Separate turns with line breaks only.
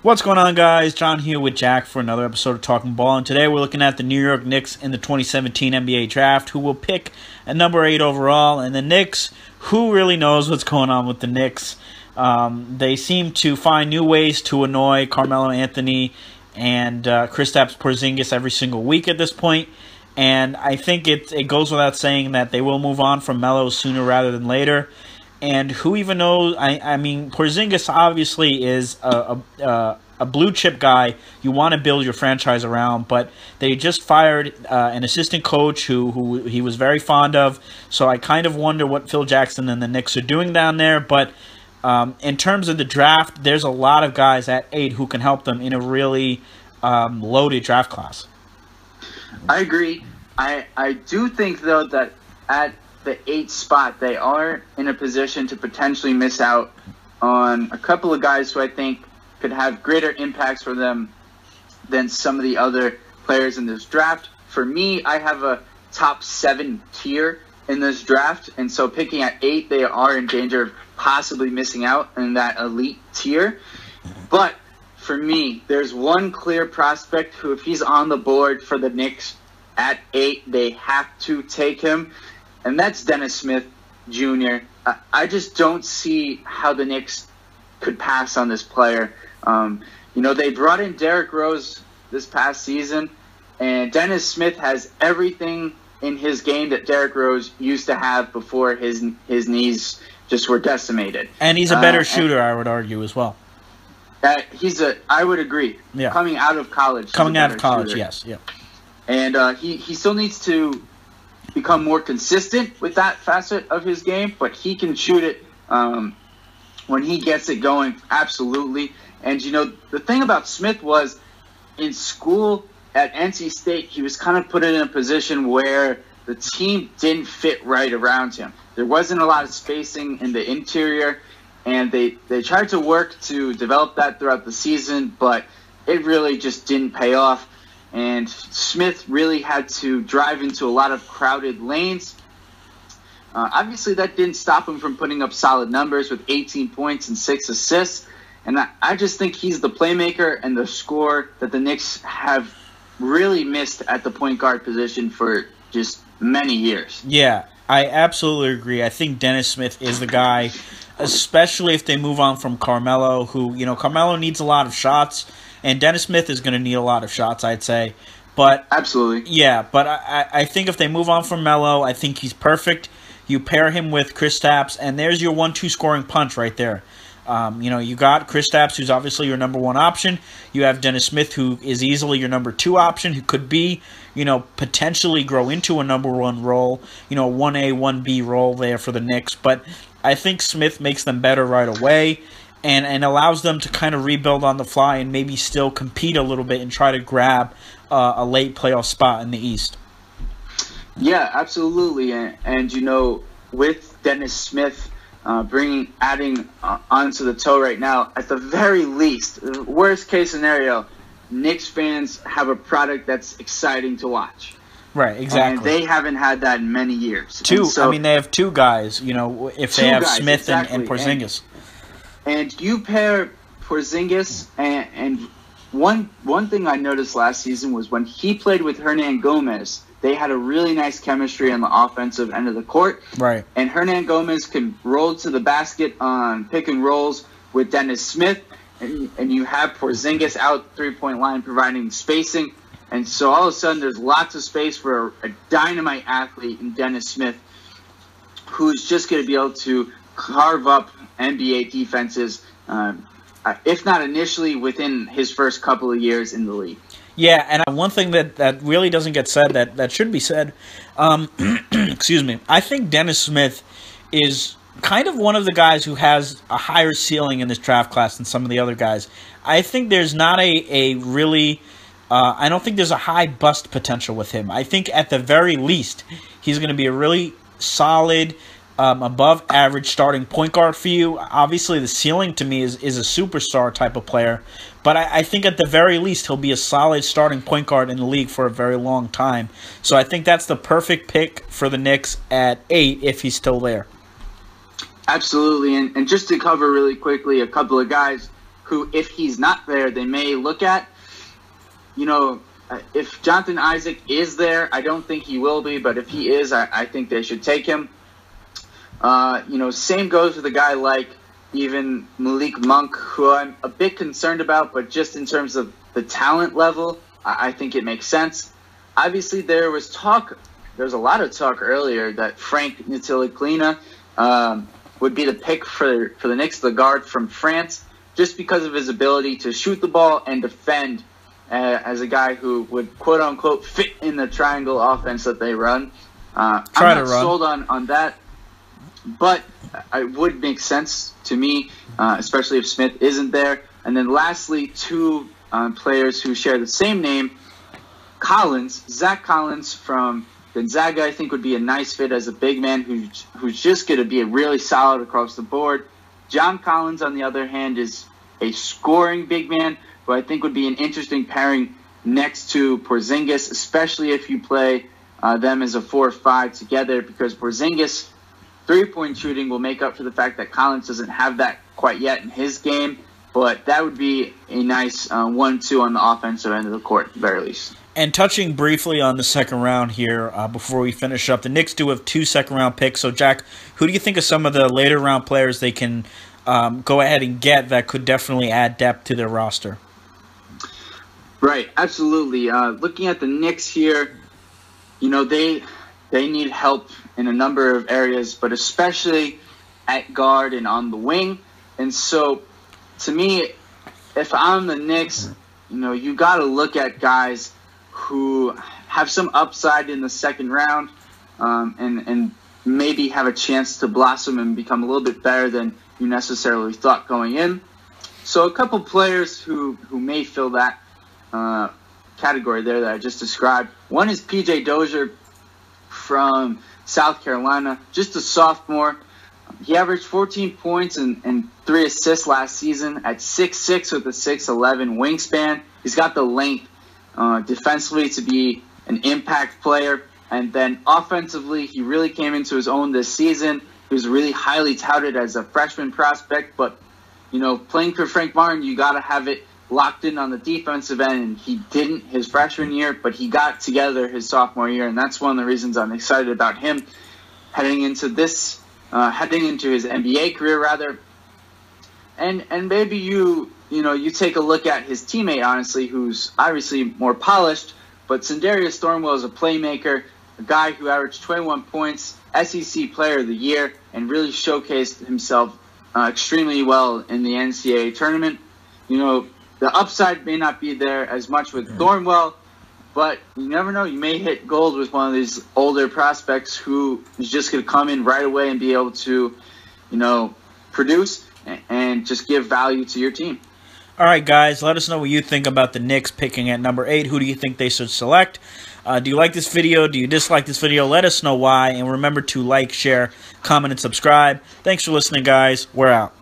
What's going on, guys? John here with Jack for another episode of Talking Ball, and today we're looking at the New York Knicks in the 2017 NBA Draft, who will pick at number 8 overall, and the Knicks, who really knows what's going on with the Knicks? They seem to find new ways to annoy Carmelo Anthony and Kristaps Porzingis every single week at this point, and I think it goes without saying that they will move on from Melo sooner rather than later. And who even knows? I mean, Porzingis obviously is a blue chip guy you want to build your franchise around, but they just fired an assistant coach who he was very fond of. So I kind of wonder what Phil Jackson and the Knicks are doing down there. But in terms of the draft, there's a lot of guys at 8 who can help them in a really loaded draft class.
I agree. I do think, though, that at the 8th spot, they are in a position to potentially miss out on a couple of guys who I think could have greater impacts for them than some of the other players in this draft. For me, I have a top 7 tier in this draft, and so picking at 8, they are in danger of possibly missing out in that elite tier. But for me, there's one clear prospect who, if he's on the board for the Knicks at 8, they have to take him. And that's Dennis Smith Jr. I just don't see how the Knicks could pass on this player. They brought in Derrick Rose this past season, and Dennis Smith has everything in his game that Derrick Rose used to have before his knees just were decimated.
And he's a better shooter, I would argue, as well.
I would agree.
Yeah.
Coming out of college.
Yes. Yeah.
And he still needs to become more consistent with that facet of his game, but he can shoot it when he gets it going, absolutely. And, the thing about Smith was, in school at NC State, he was kind of put in a position where the team didn't fit right around him. There wasn't a lot of spacing in the interior, and they tried to work to develop that throughout the season, but it really just didn't pay off. And Smith really had to drive into a lot of crowded lanes. Obviously, that didn't stop him from putting up solid numbers with 18 points and 6 assists. And I just think he's the playmaker and the scorer that the Knicks have really missed at the point guard position for just many years.
Yeah, I absolutely agree. I think Dennis Smith is the guy, especially if they move on from Carmelo, who, Carmelo needs a lot of shots. And Dennis Smith is going to need a lot of shots, I'd say. But
absolutely.
Yeah, but I think if they move on from Melo, I think he's perfect. You pair him with Kristaps, and there's your 1-2 scoring punch right there. You got Kristaps, who's obviously your number 1 option. You have Dennis Smith, who is easily your number 2 option, who could be, potentially grow into a number 1 role, 1A, 1B role there for the Knicks. But I think Smith makes them better right away. And allows them to kind of rebuild on the fly and maybe still compete a little bit and try to grab a late playoff spot in the East.
Yeah, absolutely. And with Dennis Smith adding onto the toe right now, at the very least, worst case scenario, Knicks fans have a product that's exciting to watch.
Right, exactly.
And they haven't had that in many years.
They have 2 guys, if they have Smith exactly. and Porzingis.
And you pair Porzingis, and one thing I noticed last season was when he played with Hernan Gomez, they had a really nice chemistry on the offensive end of the court.
Right.
And Hernan Gomez can roll to the basket on pick and rolls with Dennis Smith, and you have Porzingis out 3-point line providing spacing. And so all of a sudden there's lots of space for a dynamite athlete in Dennis Smith, who's just going to be able to carve up NBA defenses, if not initially, within his first couple of years in the league.
Yeah, and one thing that really doesn't get said that should be said, excuse me, I think Dennis Smith is kind of one of the guys who has a higher ceiling in this draft class than some of the other guys. I think there's not a really... I don't think there's a high bust potential with him. I think at the very least, he's going to be a really solid... above average starting point guard for you. Obviously, the ceiling to me is a superstar type of player, but I think at the very least he'll be a solid starting point guard in the league for a very long time. So I think that's the perfect pick for the Knicks at 8 if he's still there.
Absolutely, and just to cover really quickly a couple of guys who, if he's not there, they may look at. You know, if Jonathan Isaac is there, I don't think he will be, but if he is, I think they should take him. You know, same goes with a guy like even Malik Monk, who I'm a bit concerned about, but just in terms of the talent level, I think it makes sense. Obviously, there was a lot of talk earlier that Frank Ntilikina would be the pick for the Knicks, the guard from France, just because of his ability to shoot the ball and defend as a guy who would, quote-unquote, fit in the triangle offense that they run. I'm not sold on that, but it would make sense to me, especially if Smith isn't there. And then lastly, two players who share the same name, Zach Collins from Gonzaga, I think would be a nice fit as a big man who's just going to be really solid across the board. John Collins, on the other hand, is a scoring big man who I think would be an interesting pairing next to Porzingis, especially if you play them as a 4-5 together, because Porzingis' three-point shooting will make up for the fact that Collins doesn't have that quite yet in his game, but that would be a nice 1-2 on the offensive end of the court, at the very least.
And touching briefly on the second round here, before we finish up, the Knicks do have 2 second-round picks. So, Jack, who do you think are some of the later-round players they can go ahead and get that could definitely add depth to their roster?
Right, absolutely. Looking at the Knicks here, you know, they need help in a number of areas, but especially at guard and on the wing. And so, to me, if I'm the Knicks, you know, you got to look at guys who have some upside in the second round and maybe have a chance to blossom and become a little bit better than you necessarily thought going in. So a couple players who may fill that category there that I just described. One is P.J. Dozier from South Carolina, just a sophomore. He averaged 14 points and 3 assists last season at 6'6" with a 6'11" wingspan. He's got the length defensively to be an impact player. And then offensively, he really came into his own this season. He was really highly touted as a freshman prospect. But, you know, playing for Frank Martin, you got to have it locked in on the defensive end. And he didn't his freshman year, but he got together his sophomore year. And that's one of the reasons I'm excited about him heading into his NBA career, rather. And maybe you take a look at his teammate, honestly, who's obviously more polished, but Sindarius Thornwell is a playmaker, a guy who averaged 21 points, SEC Player of the Year, and really showcased himself extremely well in the NCAA tournament. You know, the upside may not be there as much with Thornwell, but you never know. You may hit gold with one of these older prospects who is just going to come in right away and be able to, you know, produce and just give value to your team.
All right, guys, let us know what you think about the Knicks picking at number 8. Who do you think they should select? Do you like this video? Do you dislike this video? Let us know why. And remember to like, share, comment, and subscribe. Thanks for listening, guys. We're out.